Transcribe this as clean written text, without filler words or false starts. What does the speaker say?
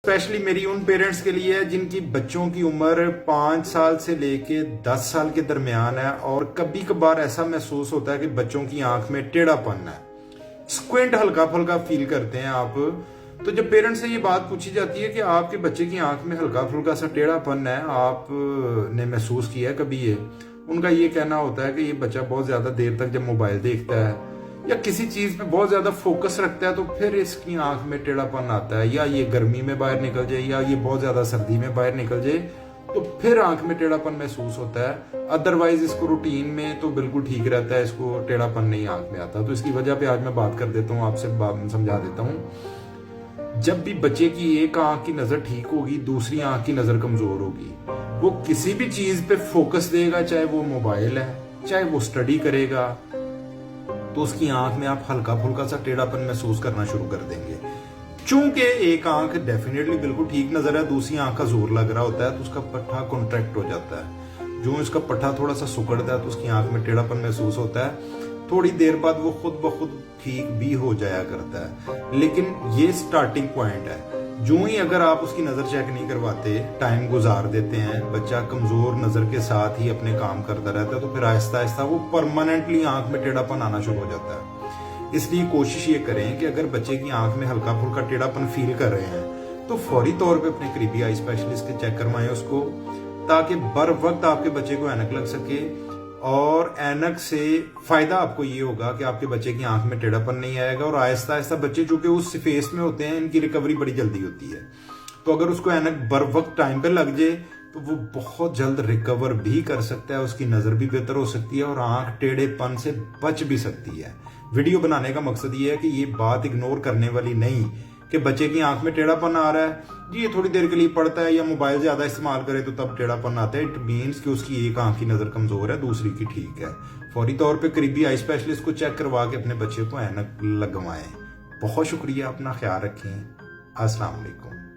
Especially میری in parents کے لیے جن کی بچوں کی عمر 5 سال سے لے کے 10 سال کے درمیان ہے اور کبھی کبھار ایسا محسوس ہوتا ہے کہ بچوں کی آنکھ میں ٹیڑھا پن ہے، اسکوینٹ ہلکا پھلکا فیل کرتے ہیں آپ۔ تو جب پیرنٹس سے یہ بات پوچھی جاتی ہے کہ آپ کے بچے کی آنکھ میں ہلکا پھلکا سا ٹیڑھا پن ہے، آپ نے محسوس کیا ہے کبھی؟ ان کا یہ کہنا ہوتا ہے کہ یہ بچہ بہت زیادہ دیر تک جب موبائل دیکھتا ہے یا کسی چیز پہ بہت زیادہ فوکس رکھتا ہے تو پھر اس کی آنکھ میں ٹیڑھا پن آتا ہے، یا یہ گرمی میں باہر نکل جائے یا یہ بہت زیادہ سردی میں باہر نکل جائے تو پھر آنکھ میں ٹیڑھا پن محسوس ہوتا ہے۔ ادروائز اس کو روٹین میں تو بالکل ٹھیک رہتا ہے، اس کو ٹیڑھا پن نہیں آنکھ میں آتا۔ تو اس کی وجہ پہ آج میں بات کر دیتا ہوں، آپ سے سمجھا دیتا ہوں۔ جب بھی بچے کی ایک آنکھ کی نظر ٹھیک ہوگی، دوسری آنکھ کی نظر کمزور ہوگی۔ وہ کسی بھی چیز پہ فوکس دے گا، چاہے وہ موبائل ہے، چاہے وہ اسٹڈی کرے گا، تو اس کی آنکھ میں آپ ہلکا پھلکا سا ٹیڑھا پن محسوس کرنا شروع کر دیں گے۔ چونکہ ایک آنکھ ڈیفینیٹلی بالکل ٹھیک نظر ہے، دوسری آنکھ کا زور لگ رہا ہوتا ہے تو اس کا پٹھا کنٹریکٹ ہو جاتا ہے۔ جو اس کا پٹھا تھوڑا سا سکڑتا ہے تو اس کی آنکھ میں ٹیڑھا پن محسوس ہوتا ہے۔ تھوڑی دیر بعد وہ خود بخود ٹھیک بھی ہو جایا کرتا ہے، لیکن یہ سٹارٹنگ پوائنٹ ہے۔ جو ہی اگر آپ اس کی نظر چیک نہیں کرواتے، ٹائم گزار دیتے ہیں، بچہ کمزور نظر کے ساتھ ہی اپنے کام کرتا رہتا ہے، تو پھر آہستہ آہستہ وہ پرماننٹلی آنکھ میں ٹیڑھا پن آنا شروع ہو جاتا ہے۔ اس لیے کوشش یہ کریں کہ اگر بچے کی آنکھ میں ہلکا پھلکا ٹیڑھا پن فیل کر رہے ہیں تو فوری طور پہ اپنے قریبی آئی اسپیشلسٹ کے چیک کروائیں اس کو، تاکہ بر وقت آپ کے بچے کو اینک لگ سکے۔ اور اینک سے فائدہ آپ کو یہ ہوگا کہ آپ کے بچے کی آنکھ میں ٹیڑھا پن نہیں آئے گا، اور آہستہ آہستہ بچے جو کہ اس فیس میں ہوتے ہیں ان کی ریکوری بڑی جلدی ہوتی ہے۔ تو اگر اس کو اینک بر وقت ٹائم پہ لگ جائے تو وہ بہت جلد ریکور بھی کر سکتا ہے، اس کی نظر بھی بہتر ہو سکتی ہے اور آنکھ ٹیڑھے پن سے بچ بھی سکتی ہے۔ ویڈیو بنانے کا مقصد یہ ہے کہ یہ بات اگنور کرنے والی نہیں کہ بچے کی آنکھ میں ٹیڑھا پن آ رہا ہے جی، یہ تھوڑی دیر کے لیے پڑتا ہے یا موبائل زیادہ استعمال کرے تو تب ٹیڑھا پن آتا ہے۔ اٹ مینس کہ اس کی ایک آنکھ کی نظر کمزور ہے، دوسری کی ٹھیک ہے۔ فوری طور پہ قریبی آئی اسپیشلسٹ کو چیک کروا کے اپنے بچے کو اینک لگوائیں۔ بہت شکریہ، اپنا خیال رکھیں۔ السلام علیکم۔